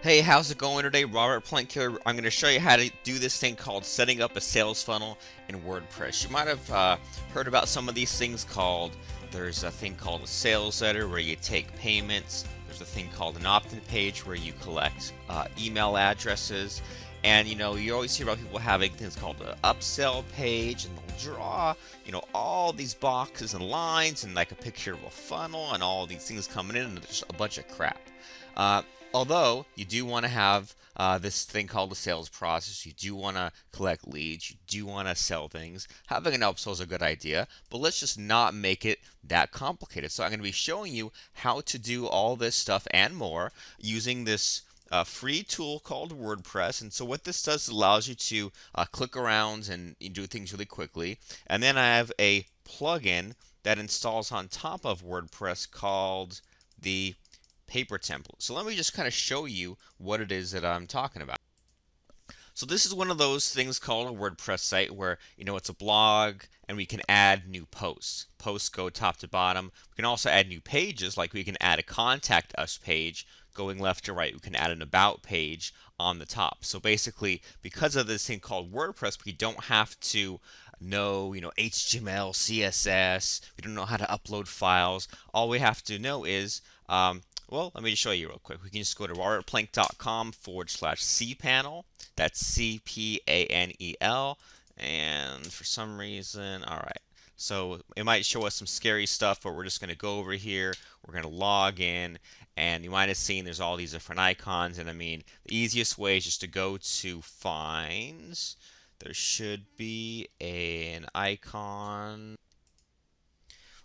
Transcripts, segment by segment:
Hey, how's it going today? Robert Plank here. I'm going to show you how to do this thing called setting up a sales funnel in WordPress. You might have heard about some of these things there's a thing called a sales letter where you take payments. There's a thing called an opt-in page where you collect email addresses. And you always hear about people having things called an upsell page, and they'll draw, all these boxes and lines and like a picture of a funnel and all these things coming in and just a bunch of crap. Uh, Although you do want to have this thing called the sales process, you do want to collect leads, you do want to sell things. Having an upsell is a good idea, but let's just not make it that complicated. So I'm going to be showing you how to do all this stuff and more using this free tool called WordPress. And so what this does is allows you to click around and do things really quickly. And then I have a plugin that installs on top of WordPress called the paper template. So let me just kind of show you what it is that I'm talking about. So this is one of those things called a WordPress site where, it's a blog and we can add new posts. Posts go top to bottom. We can also add new pages, like we can add a contact us page going left to right. We can add an about page on the top. So basically, because of this thing called WordPress, we don't have to know, HTML, CSS. We don't know how to upload files. All we have to know is well, let me just show you real quick. We can just go to robertplank.com/cpanel. That's CPANEL. And for some reason, all right. So it might show us some scary stuff, but we're just going to go over here. We're going to log in. And you might have seen there's all these different icons. And I mean, the easiest way is just to go to Finds. There should be an icon.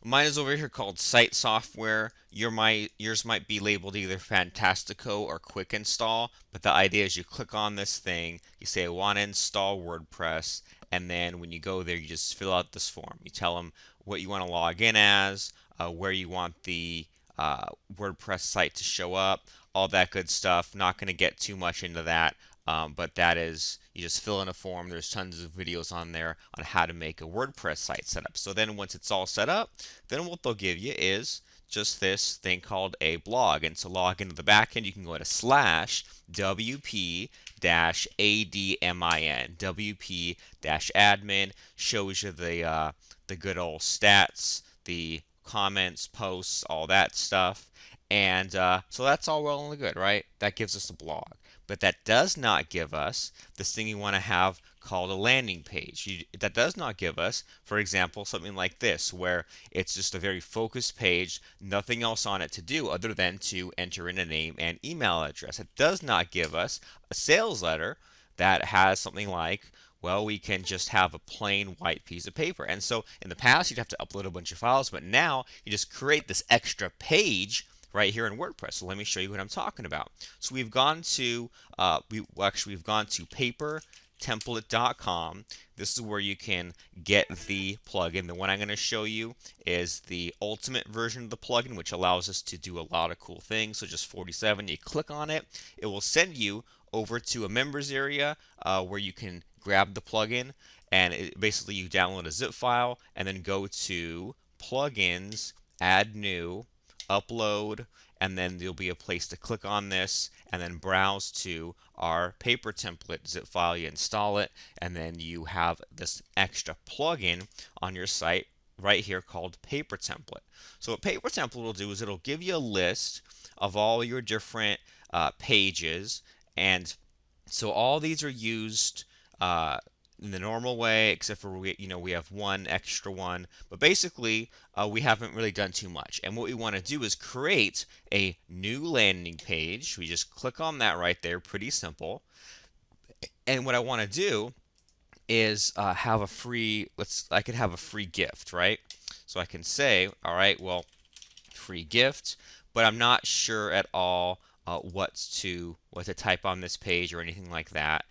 Mine is over here called Site Software. Yours might be labeled either Fantastico or Quick Install, but the idea is you click on this thing, you say I want to install WordPress, and then when you go there, you just fill out this form. You tell them what you want to log in as, where you want the WordPress site to show up, all that good stuff. Not going to get too much into that. But that is, you just fill in a form. There's tons of videos on there on how to make a WordPress site setup. So then once it's all set up, then what they'll give you is just this thing called a blog. And to log into the backend, you can go to /WP-ADMIN. WP-admin shows you the good old stats, the comments, posts, all that stuff. And so that's all well and good, right? That gives us a blog. But that does not give us this thing you want to have called a landing page. That does not give us, for example, something like this, where it's just a very focused page, nothing else on it to do other than to enter in a name and email address. It does not give us a sales letter that has something like, well, we can just have a plain white piece of paper. And so in the past, you'd have to upload a bunch of files, but now you just create this extra page right here in WordPress. So let me show you what I'm talking about. So we've gone to we've gone to papertemplate.com. This is where you can get the plugin. The one I'm going to show you is the ultimate version of the plugin, which allows us to do a lot of cool things. So just 47, you click on it, it will send you over to a members area where you can grab the plugin, and basically you download a zip file and then go to plugins, add new, upload, and then there'll be a place to click on this and then browse to our paper template zip file. You install it, and then you have this extra plugin on your site right here called paper template. So what paper template will do is it'll give you a list of all your different pages, and so all these are used in the normal way, except for we have one extra one. But basically, we haven't really done too much. And what we want to do is create a new landing page. We just click on that right there, pretty simple. And what I want to do is have a free. I could have a free gift, right? So I can say, all right, well, free gift, but I'm not sure at all what to type on this page or anything like that.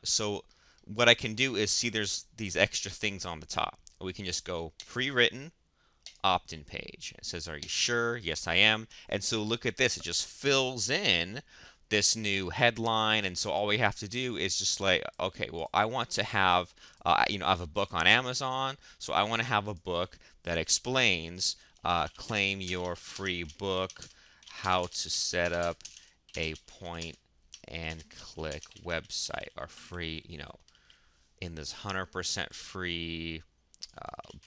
So what I can do is see there's these extra things on the top. We can just go pre-written opt-in page. It says, are you sure? Yes, I am. And so look at this. It just fills in this new headline. And so all we have to do is just like, okay, well, I want to have, I have a book on Amazon. So I want to have a book that explains, claim your free book, how to set up a point and click website or free, in this 100% free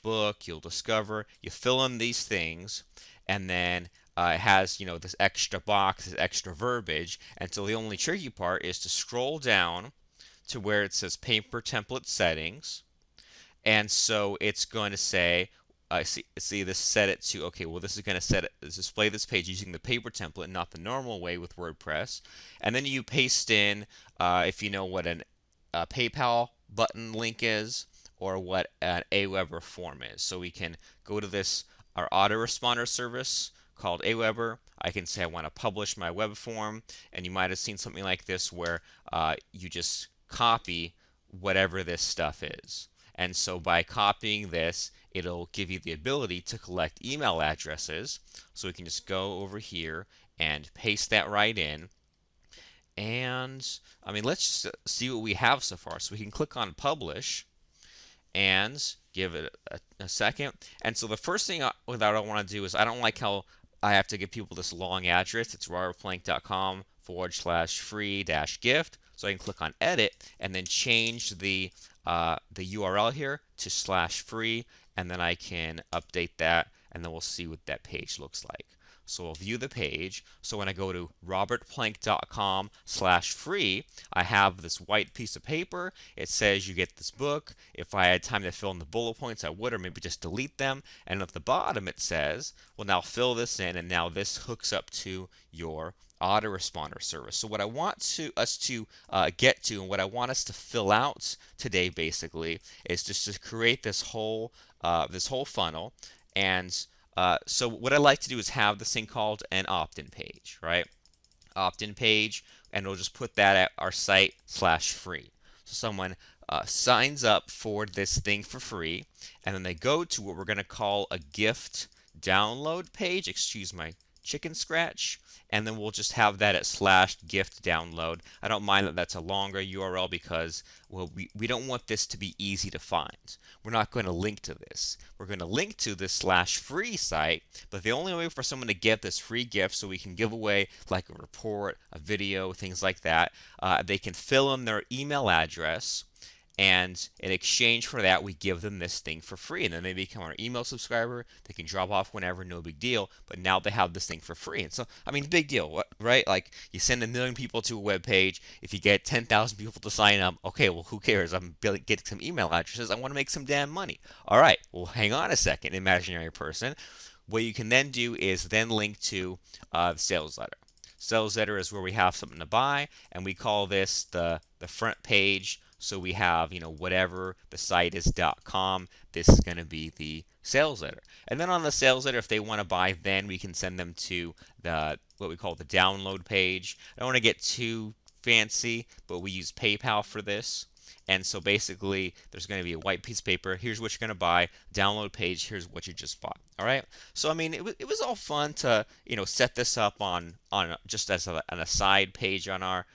book, you'll discover, you fill in these things, and then it has, this extra box, this extra verbiage. And so the only tricky part is to scroll down to where it says paper template settings. And so it's going to say, see this set it to, okay, well, this is going to display this page using the paper template, not the normal way with WordPress. And then you paste in, if you know what a PayPal button link is, or what an Aweber form is. So we can go to this, our autoresponder service called Aweber. I can say I want to publish my web form, and you might have seen something like this where you just copy whatever this stuff is. And so by copying this, it'll give you the ability to collect email addresses. So we can just go over here and paste that right in. And I mean, let's just see what we have so far. So we can click on publish and give it a second. And so the first thing that I want to do is, I don't like how I have to give people this long address. It's robertplank.com/free-gift. So I can click on edit and then change the URL here to /free, and then I can update that, and then we'll see what that page looks like. So we'll view the page. So when I go to robertplank.com/free, I have this white piece of paper. It says you get this book. If I had time to fill in the bullet points, I would, or maybe just delete them. And at the bottom it says, well, now fill this in, and now this hooks up to your autoresponder service. So what I want us to get to, and what I want us to fill out today, basically, is just to create this whole funnel. And so what I like to do is have this thing called an opt-in page, right? Opt-in page, and we'll just put that at our site /free. So someone signs up for this thing for free, and then they go to what we're going to call a gift download page. Excuse my chicken scratch. And then we'll just have that at /gift download. I don't mind that that's a longer URL because, well, we don't want this to be easy to find. We're not going to link to this. We're going to link to this /free site, but the only way for someone to get this free gift, so we can give away like a report, a video, things like that, they can fill in their email address, and in exchange for that, we give them this thing for free. And then they become our email subscriber. They can drop off whenever, no big deal. But now they have this thing for free. And so, I mean, big deal, right? Like, you send 1 million people to a web page. If you get 10,000 people to sign up, okay, well, who cares? I'm getting some email addresses. I want to make some damn money. All right, well, hang on a second, imaginary person. What you can then do is then link to the sales letter. Sales letter is where we have something to buy, and we call this the front page. So we have, whatever the site is .com. This is going to be the sales letter. And then on the sales letter, if they want to buy, then we can send them to what we call the download page. I don't want to get too fancy, but we use PayPal for this. And so basically, there's going to be a white piece of paper. Here's what you're going to buy. Download page. Here's what you just bought. All right. So I mean, it was all fun to set this up on just as on a side page on our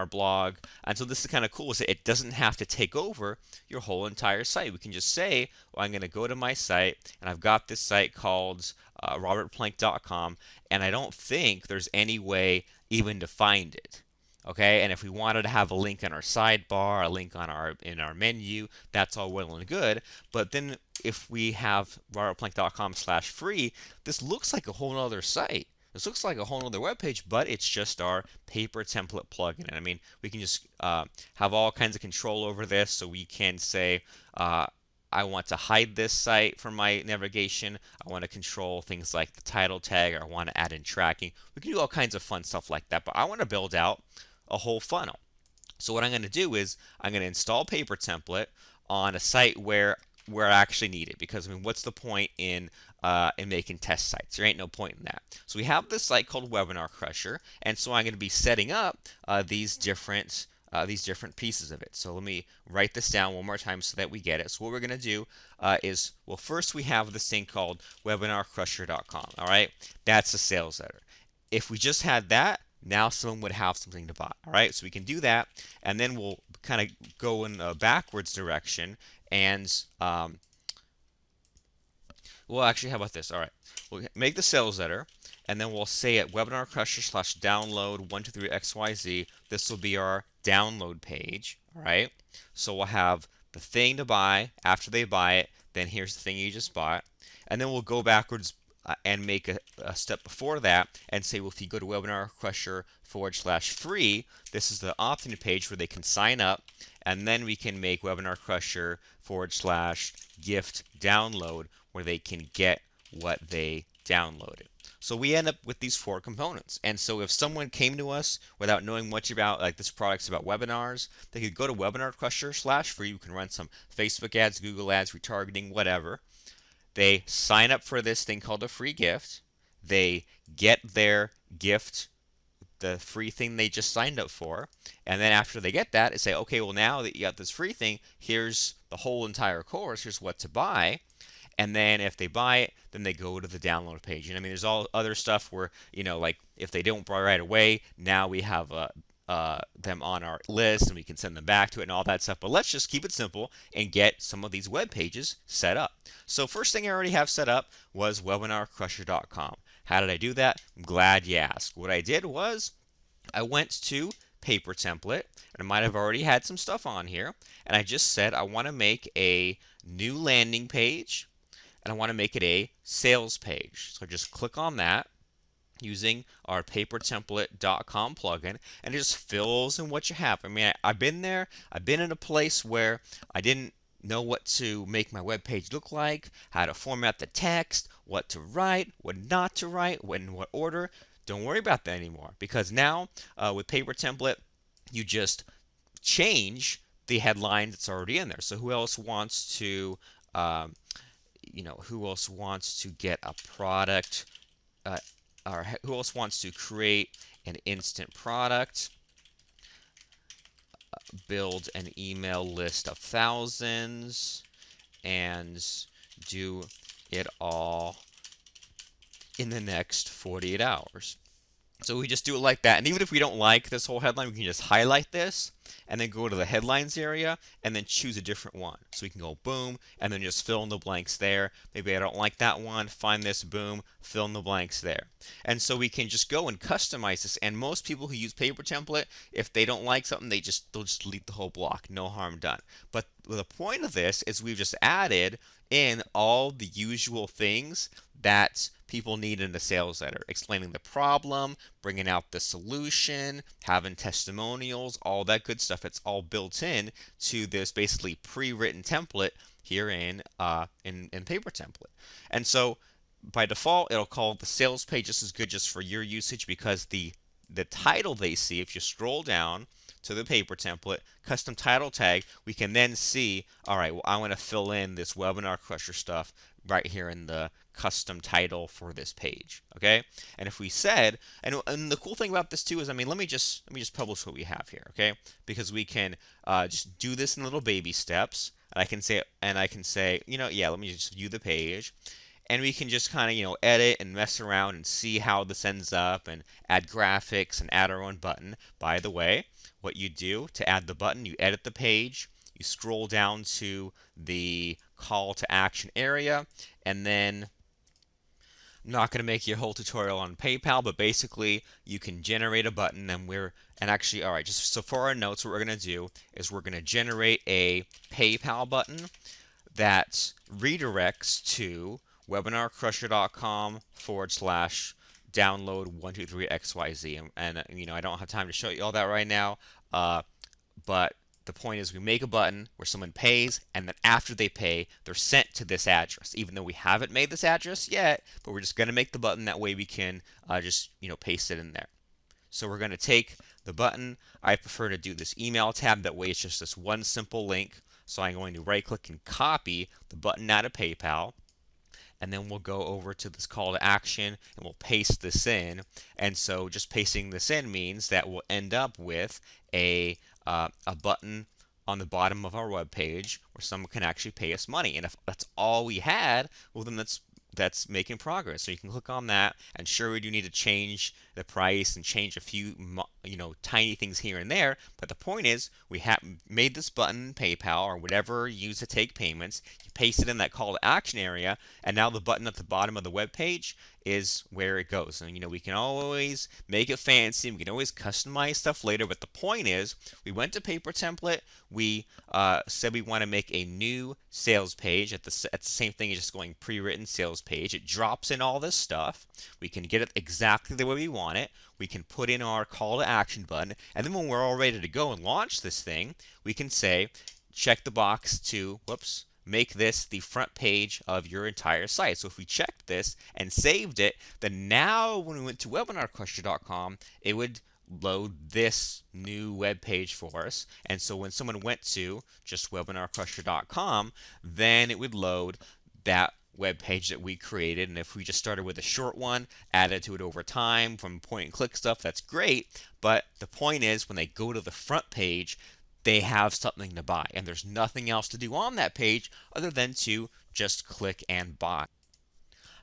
blog. And so this is kind of cool, is that it doesn't have to take over your whole entire site. We can just say, well, I'm going to go to my site, and I've got this site called robertplank.com, and I don't think there's any way even to find it. Okay, and if we wanted to have a link in our sidebar, a link on in our menu, that's all well and good. But then if we have robertplank.com/free, this looks like a whole other site. This looks like a whole other web page, but it's just our paper template plugin. And I mean, we can just have all kinds of control over this. So we can say, I want to hide this site from my navigation. I want to control things like the title tag, or I want to add in tracking. We can do all kinds of fun stuff like that, but I want to build out a whole funnel. So what I'm going to do is I'm going to install paper template on a site where I actually need it, because I mean, what's the point in making test sites? There ain't no point in that. So we have this site called Webinar Crusher, and so I'm going to be setting up these different pieces of it. So let me write this down one more time so that we get it. So what we're going to do is, well, first we have this thing called webinarcrusher.com. All right, that's a sales letter. If we just had that, now someone would have something to buy. All right, so we can do that, and then we'll kind of go in a backwards direction, and well, actually, how about this? All right, we'll make the sales letter, and then we'll say at webinar crusher slash download 123xyz. This will be our download page. All right. So we'll have the thing to buy. After they buy it, then here's the thing you just bought, and then we'll go backwards and make a step before that and say, well, if you go to webinar crusher /free, this is the opt-in page where they can sign up, and then we can make webinar crusher /gift download where they can get what they downloaded. So we end up with these 4 components. And so if someone came to us without knowing much about, like, this product's about webinars, they could go to webinar crusher /free. You can run some Facebook ads, Google ads, retargeting, whatever. They sign up for this thing called a free gift. They get their gift, the free thing they just signed up for. And then after they get that, they say, okay, well, now that you got this free thing, here's the whole entire course. Here's what to buy. And then if they buy it, then they go to the download page. And I mean, there's all other stuff where, like if they don't buy right away, now we have them on our list and we can send them back to it and all that stuff. But let's just keep it simple and get some of these web pages set up. So first thing I already have set up was webinarcrusher.com. How did I do that? I'm glad you asked. What I did was I went to paper template, and I might have already had some stuff on here, and I just said I want to make a new landing page, and I want to make it a sales page. So just click on that using our papertemplate.com plugin, and it just fills in what you have. I mean, I've been there. I've been in a place where I didn't know what to make my web page look like, how to format the text, what to write, what not to write, in what order. Don't worry about that anymore, because now with Paper Template, you just change the headline that's already in there. So who else wants to who else wants to get a product, or who else wants to create an instant product, build an email list of thousands, and do it all in the next 48 hours. So we just do it like that. And even if we don't like this whole headline, we can just highlight this and then go to the headlines area and then choose a different one. So we can go boom and then just fill in the blanks there. Maybe I don't like that one. Find this, boom, fill in the blanks there. And so we can just go and customize this. And most people who use Paper Template, if they don't like something, they'll just delete the whole block. No harm done. But the point of this is we've just added in all the usual things that people need in a sales letter, explaining the problem, bringing out the solution, having testimonials, all that good stuff. It's all built in to this basically pre-written template here in Paper Template. And so by default, it'll call the sales page. This is good just for your usage because the title they see, if you scroll down to the Paper Template, custom title tag, we can then see, all right, well, I want to fill in this Webinar Crusher stuff right here in the custom title for this page. Okay, and if we said, and the cool thing about this too is, I mean, let me just publish what we have here. Okay, because we can just do this in little baby steps. And I can say, yeah, let me just view the page. And we can just kind of, edit and mess around and see how this ends up and add graphics and add our own button. By the way, what you do to add the button, you edit the page, you scroll down to the call to action area, and then I'm not going to make you a whole tutorial on PayPal, but basically you can generate a button, actually, all right, just so for our notes, what we're going to do is we're going to generate a PayPal button that redirects to webinarcrusher.com /download 123xyz. And I don't have time to show you all that right now, but the point is we make a button where someone pays, and then after they pay, they're sent to this address, even though we haven't made this address yet, but we're just going to make the button. That way we can just paste it in there. So we're going to take the button. I prefer to do this email tab. That way it's just this one simple link. So I'm going to right click and copy the button out of PayPal. And then we'll go over to this call to action and we'll paste this in. And so just pasting this in means that we'll end up with a button on the bottom of our web page where someone can actually pay us money. And if that's all we had, well, then that's making progress. So you can click on that, and sure, we do need to change the price and change a few tiny things here and there, but the point is we have made this button in PayPal or whatever you use to take payments. You paste it in that call to action area, and now the button at the bottom of the web page is where it goes. And we can always make it fancy, we can always customize stuff later, but the point is we went to paper template, we said we want to make a new sales page at the same thing as just going pre-written sales page. It drops in all this stuff. We can get it exactly the way we want it. We can put in our call to action button, and then when we're all ready to go and launch this thing, we can say check the box to make this the front page of your entire site. So if we checked this and saved it, then now when we went to webinarcrusher.com, it would load this new web page for us. And so when someone went to just webinarcrusher.com, then it would load that web page that we created. And if we just started with a short one, added to it over time from point and click stuff, that's great. But the point is when they go to the front page, they have something to buy, and there's nothing else to do on that page other than to just click and buy.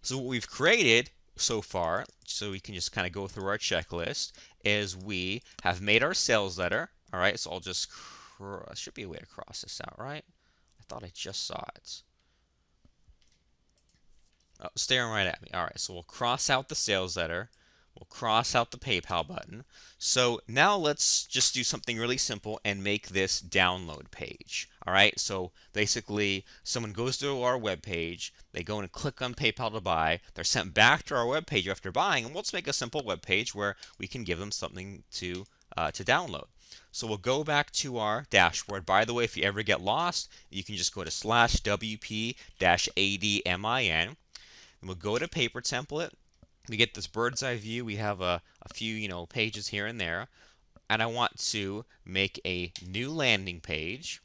So what we've created so far, so we can just kind of go through our checklist, is we have made our sales letter. All right, so I'll just should be a way to cross this out, right? I thought I just saw it. Oh, staring right at me. All right, so we'll cross out the sales letter. We'll cross out the PayPal button. So now let's just do something really simple and make this download page. All right, so basically someone goes to our web page, they go and click on PayPal to buy, they're sent back to our web page after buying, and let's make a simple web page where we can give them something to download. So we'll go back to our dashboard. By the way, if you ever get lost, you can just go to /wp-admin. And we'll go to paper template. We get this bird's eye view. We have a few pages here and there, and I want to make a new landing page,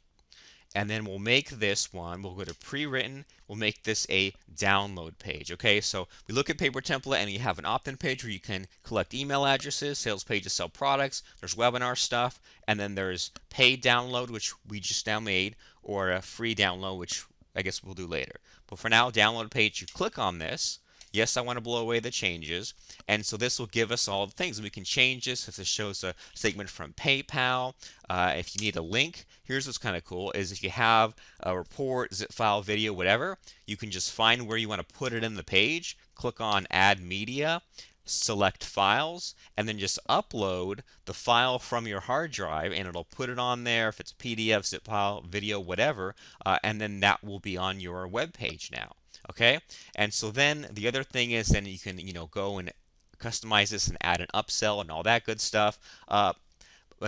and then we'll make this one, we'll go to pre-written, we'll make this a download page. Okay, so we look at paper template and you have an opt-in page where you can collect email addresses, sales pages sell products, there's webinar stuff, and then there's paid download, which we just now made, or a free download, which I guess we'll do later. But for now, download page, you click on this. Yes, I want to blow away the changes. And so this will give us all the things. We can change this if it shows a statement from PayPal. If you need a link, here's what's kind of cool is if you have a report, zip file, video, whatever, you can just find where you want to put it in the page, click on Add Media, select Files, and then just upload the file from your hard drive, and it'll put it on there if it's a PDF, zip file, video, whatever, and then that will be on your web page now. Okay, and so then the other thing is then you can go and customize this and add an upsell and all that good stuff. But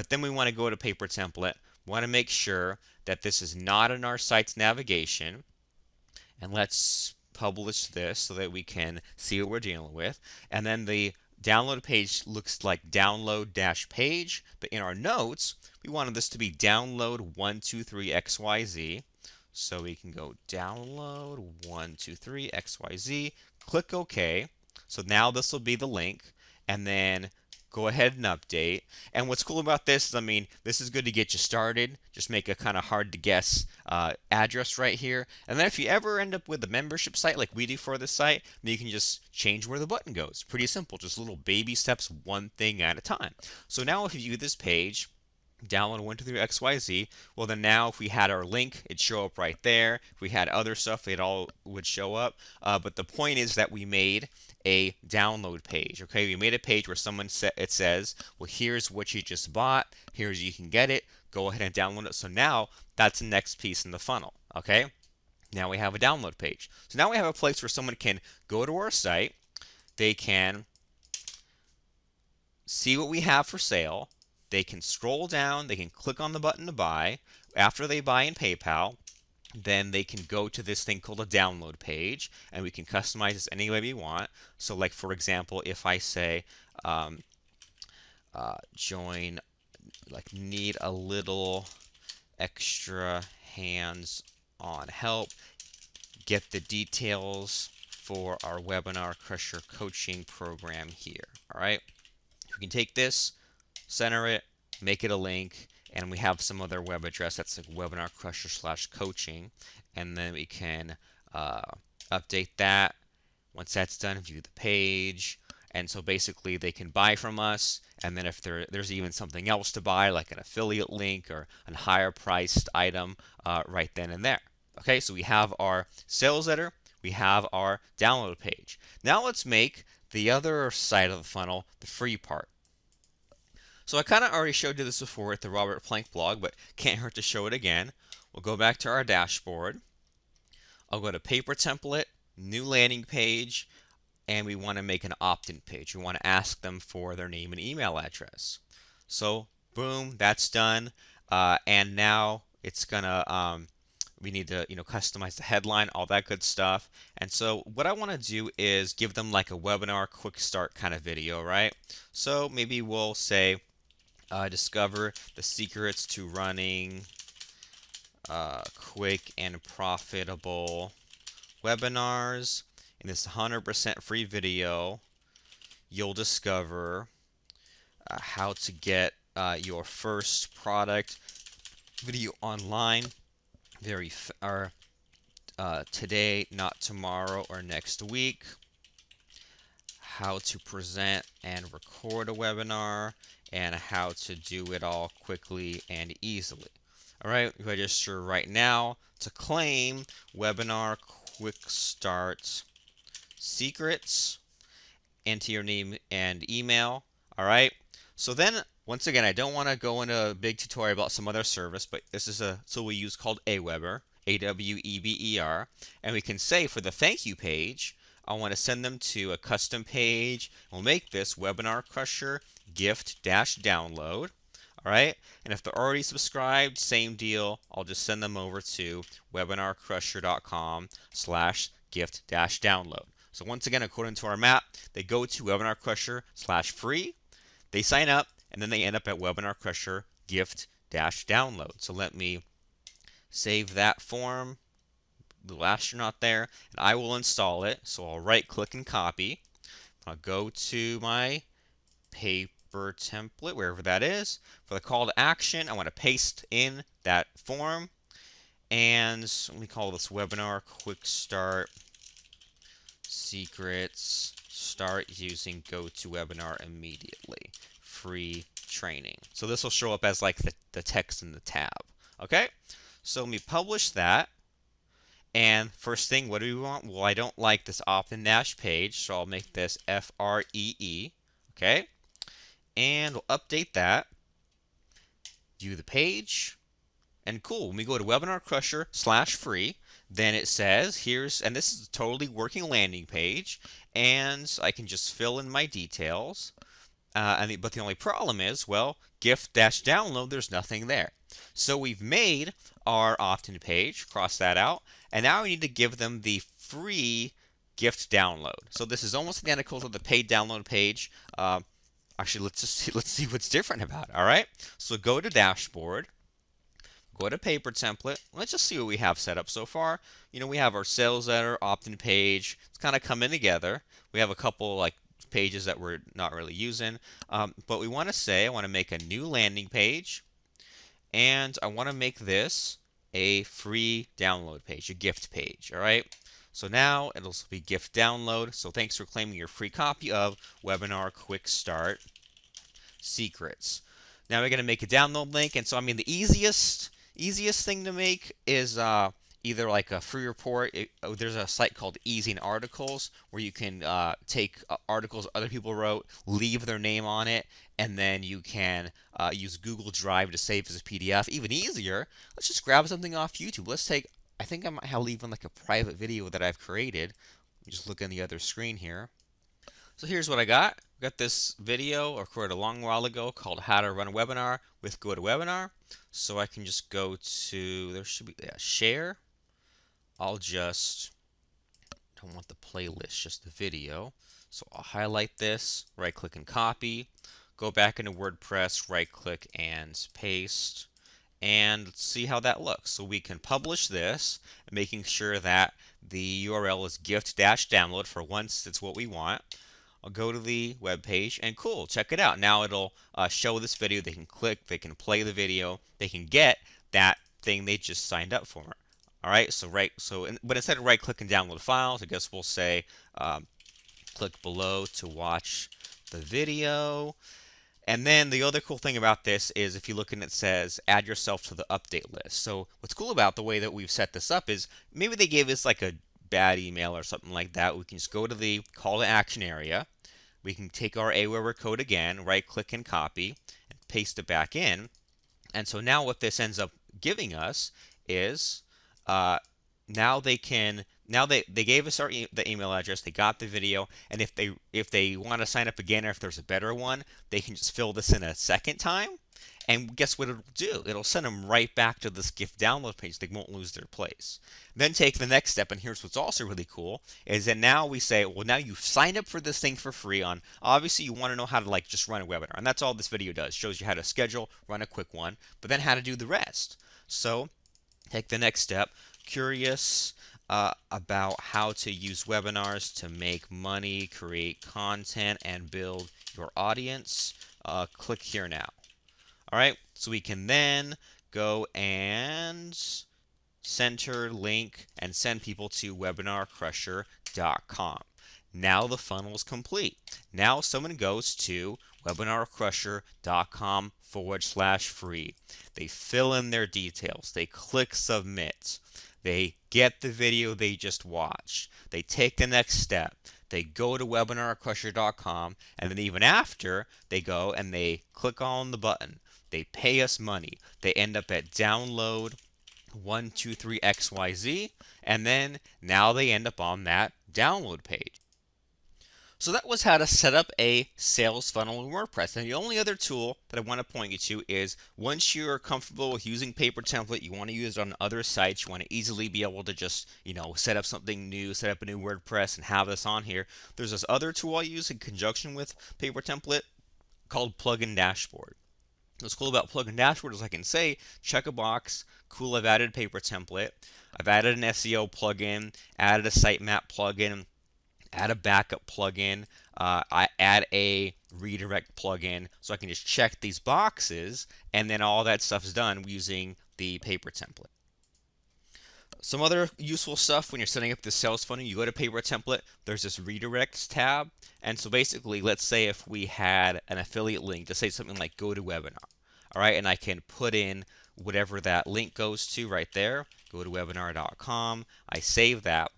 then we want to go to paper template. We want to make sure that this is not in our site's navigation, and let's publish this so that we can see what we're dealing with. And then the download page looks like download-page, but in our notes we wanted this to be download 123xyz. So we can go download 123xyz, click OK. So now this will be the link, and then go ahead and update. And what's cool about this is, this is good to get you started. Just make a kind of hard to guess address right here. And then if you ever end up with a membership site like we do for this site, then you can just change where the button goes. Pretty simple, just little baby steps, one thing at a time. So now if you view this page, download 123xyz, well then now if we had our link, it'd show up right there. If we had other stuff, it all would show up. But the point is that we made a download page. Okay, we made a page where it says, well, here's what you just bought, here's you can get it, go ahead and download it. So now that's the next piece in the funnel. Okay, now we have a download page. So now we have a place where someone can go to our site, they can see what we have for sale, they can scroll down, they can click on the button to buy. After they buy in PayPal, then they can go to this thing called a download page, and we can customize this any way we want. So like for example, if I say join, like need a little extra hands-on help, get the details for our Webinar Crusher coaching program here. All right, we can take this, center it, make it a link, and we have some other web address that's like Webinar Crusher /coaching, and then we can update that. Once that's done, view the page, And so basically they can buy from us, and then if there's even something else to buy, like an affiliate link or a higher priced item, right then and there. Okay, so we have our sales letter, we have our download page. Now let's make the other side of the funnel the free part. So I kind of already showed you this before at the Robert Plank blog, but can't hurt to show it again. We'll go back to our dashboard. I'll go to paper template, new landing page, and we want to make an opt-in page. We want to ask them for their name and email address. So boom, that's done. And now it's gonna we need to customize the headline, all that good stuff. And so what I want to do is give them like a webinar quick start kind of video, right? So maybe we'll say discover the secrets to running quick and profitable webinars. In this 100% free video, you'll discover how to get your first product video online today, not tomorrow or next week. How to present and record a webinar, and how to do it all quickly and easily. All right, register right now to claim webinar quick start secrets. Enter your name and email. All right. So then, once again, I don't want to go into a big tutorial about some other service, but this is a tool we use called Aweber, Aweber, and we can say for the thank you page, I want to send them to a custom page. We'll make this Webinar Crusher gift-download. All right, and if they're already subscribed, same deal. I'll just send them over to webinarcrusher.com/gift-download. So once again, according to our map, they go to Webinar Crusher/free, they sign up, and then they end up at Webinar Crusher gift-download. So let me save that form, little astronaut there, and I will install it. So I'll right click and copy. I'll go to my paper template, wherever that is. For the call to action, I want to paste in that form, and let me call this webinar quick start secrets, start using GoToWebinar immediately, free training. So this will show up as like the text in the tab. Okay, so let me publish that. And first thing, what do we want? Well, I don't like this opt-in dash page, so I'll make this FREE. Okay, and we'll update that. View the page, and cool. When we go to Webinar Crusher/free, then it says here's, and this is a totally working landing page, and I can just fill in my details. But the only problem is, well, gift-download, there's nothing there. So we've made our opt-in page, cross that out, and now we need to give them the free gift download. So this is almost identical to the paid download page. Actually, let's see what's different about it. All right. So go to dashboard, go to paper template. Let's just see what we have set up so far. We have our sales letter, opt-in page. It's kind of coming together. We have a couple like pages that we're not really using, but we want to say I want to make a new landing page, and I want to make this a free download page, a gift page. All right. So now it'll be gift download. So thanks for claiming your free copy of Webinar Quick Start Secrets. Now we're going to make a download link, and so the easiest thing to make is either like a free report. There's a site called Easing Articles where you can take articles other people wrote, leave their name on it, and then you can use Google Drive to save as a PDF. Even easier, let's just grab something off YouTube. Let's take, I think I might have even like a private video that I've created. Let me just look on the other screen here. So here's what I got. I got this video recorded a long while ago called How to Run a Webinar with GoToWebinar. So I can just go to, there should be share. I'll just, don't want the playlist, just the video. So I'll highlight this, right click and copy, go back into WordPress, right click and paste, and let's see how that looks. So we can publish this, making sure that the URL is gift-download for once it's what we want. I'll go to the web page, and cool, check it out. Now it'll show this video. They can click, they can play the video, they can get that thing they just signed up for. All right, but instead of right-click and download files, I guess we'll say Click below to watch the video. And then the other cool thing about this is if you look and it says add yourself to the update list. So what's cool about the way that we've set this up is maybe they gave us like a bad email or something like that. We can just go to the call to action area. We can take our Aweber code again, right click and copy, and paste it back in. And so now what this ends up giving us is now they gave us the email address, they got the video, and if they want to sign up again, or if there's a better one, they can just fill this in a second time. And guess what it'll do? It'll send them right back to this gift download page. They won't lose their place. Then take the next step, and here's what's also really cool, is that now we say, well, now you've signed up for this thing for free on, obviously you want to know how to like just run a webinar, and that's all this video does. Shows you how to schedule, run a quick one, but then how to do the rest. So take the next step. Curious about how to use webinars to make money, create content, and build your audience. Click here now. All right, so we can then go and center, link, and send people to webinarcrusher.com. Now the funnel is complete. Now someone goes to webinarcrusher.com/free. They fill in their details. They click submit. They get the video they just watched. They take the next step. They go to webinarcrusher.com, and then even after, they go and they click on the button. They pay us money. They end up at download 123XYZ, and then now they end up on that download page. So that was how to set up a sales funnel in WordPress. And the only other tool that I want to point you to is once you're comfortable with using Paper Template, you want to use it on other sites, you want to easily be able to just, set up something new, set up a new WordPress and have this on here. There's this other tool I use in conjunction with Paper Template called Plugin Dashboard. What's cool about Plugin Dashboard is I can say, check a box, cool, I've added Paper Template, I've added an SEO plugin, added a sitemap plugin, add a backup plugin, I add a redirect plugin, so I can just check these boxes, and then all that stuff is done using the Paper Template. Some other useful stuff when you're setting up the sales funnel, you go to Paper Template, there's this redirects tab, and so basically, let's say if we had an affiliate link to say something like go to webinar, all right, and I can put in whatever that link goes to right there, go to webinar.com, I save that,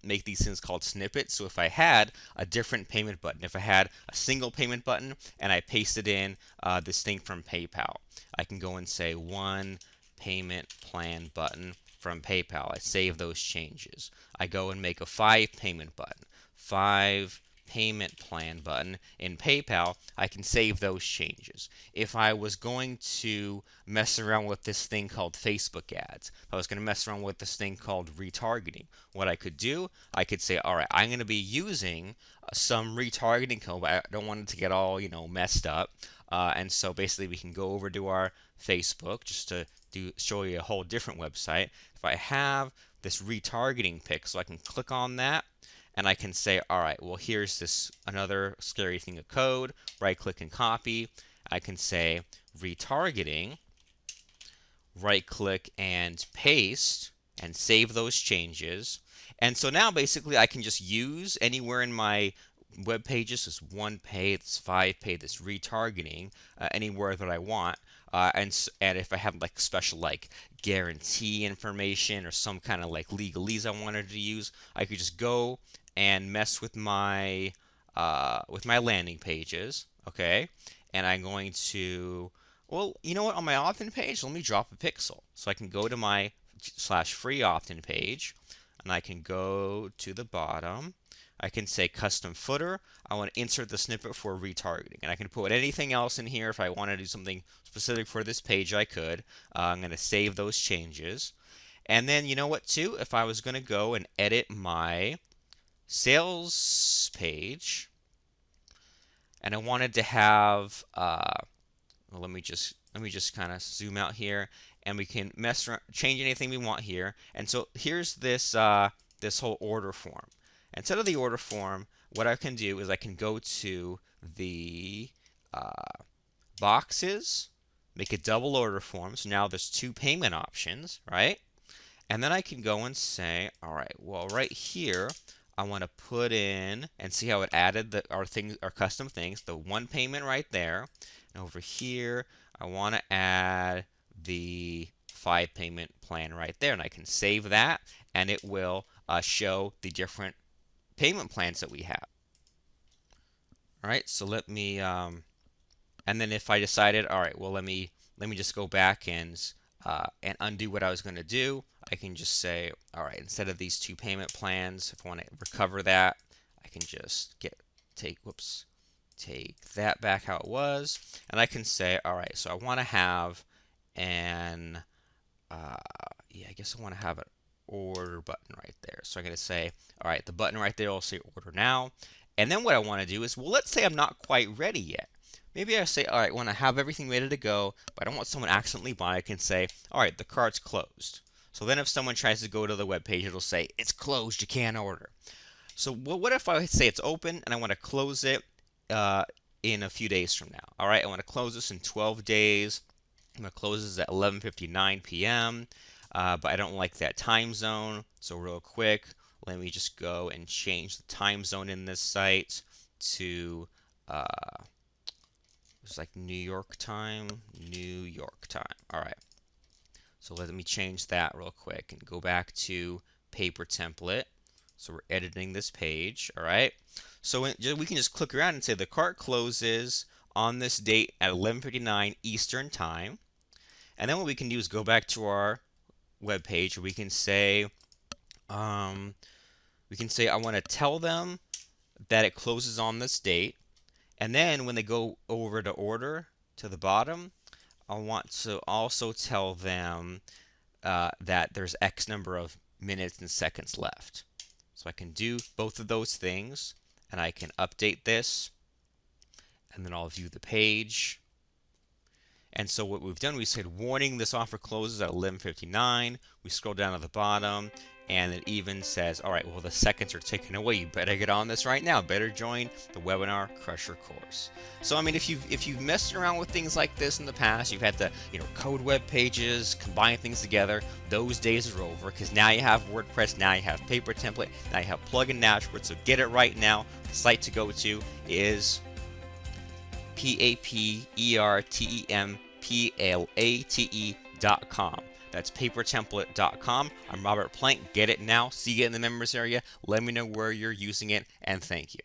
make these things called snippets. So if I had a different payment button, if I had a single payment button and I pasted in this thing from PayPal, I can go and say one payment plan button from PayPal. I save those changes. I go and make a 5 payment button, 5 payment plan button in PayPal. I can save those changes. If I was going to mess around with this thing called Facebook ads, if I was going to mess around with this thing called retargeting, what I could do, I could say, all right, I'm going to be using some retargeting code, but I don't want it to get all, messed up. And so basically we can go over to our Facebook just to show you a whole different website. If I have this retargeting pick, so I can click on that, and I can say, all right, well, here's this another scary thing of code, right click and copy. I can say retargeting, right click and paste, and save those changes. And so now basically I can just use anywhere in my web pages, this 1Pay, this 5Pay, this retargeting, anywhere that I want. And if I have like special like guarantee information or some kind of like legalese I wanted to use, I could just go and mess with my landing pages, okay? And I'm going to, well, you know what? On my opt-in page, let me drop a pixel. So I can go to my /free opt-in page, and I can go to the bottom. I can say custom footer. I want to insert the snippet for retargeting, and I can put anything else in here. If I want to do something specific for this page, I could. I'm going to save those changes. And then you know what too? If I was going to go and edit my sales page, and I wanted to have, well, let me just kind of zoom out here, and we can mess around, change anything we want here. And so here's this this whole order form. Instead of the order form, what I can do is I can go to the boxes, make a double order form. So now there's 2 payment options, right? And then I can go and say, all right, well, right here, I want to put in and see how it added our custom things, the one payment right there. And over here, I want to add the 5 payment plan right there, and I can save that, and it will show the different payment plans that we have. All right, so let me, and then if I decided, all right, well, let me just go back and undo what I was going to do. I can just say, all right, instead of these 2 payment plans, if I want to recover that, I can just take that back how it was, and I can say, all right, so I want to have an, yeah, I guess I want to have an order button right there. So I'm going to say, all right, the button right there will say order now. And then what I want to do is, well, let's say I'm not quite ready yet. Maybe I say, all right, when I have everything ready to go, but I don't want someone accidentally buy, I can say, all right, the cart's closed. So then if someone tries to go to the web page, it'll say, it's closed, you can't order. So what if I say it's open and I want to close it in a few days from now? All right, I want to close this in 12 days. I'm going to close this at 11:59 p.m. But I don't like that time zone. So real quick, let me just go and change the time zone in this site to it's like New York time. New York time. All right. So let me change that real quick and go back to paper template. So we're editing this page. All right. So we can just click around and say the cart closes on this date at 11:59 Eastern time. And then what we can do is go back to our web page. We can say I want to tell them that it closes on this date. And then when they go over to order to the bottom, I want to also tell them that there's X number of minutes and seconds left. So I can do both of those things, and I can update this, and then I'll view the page. And so what we've done, we said, warning, this offer closes at 11:59. We scroll down to the bottom, and it even says, all right, well, the seconds are ticking away. You better get on this right now. Better join the Webinar Crusher course. So, I mean, if you've messed around with things like this in the past, you've had to, code web pages, combine things together, those days are over, because now you have WordPress, now you have paper template, now you have plugin dashboard. So get it right now. The site to go to is papertemplate.com. That's papertemplate.com. I'm Robert Plank. Get it now. See it in the members area. Let me know where you're using it, and thank you.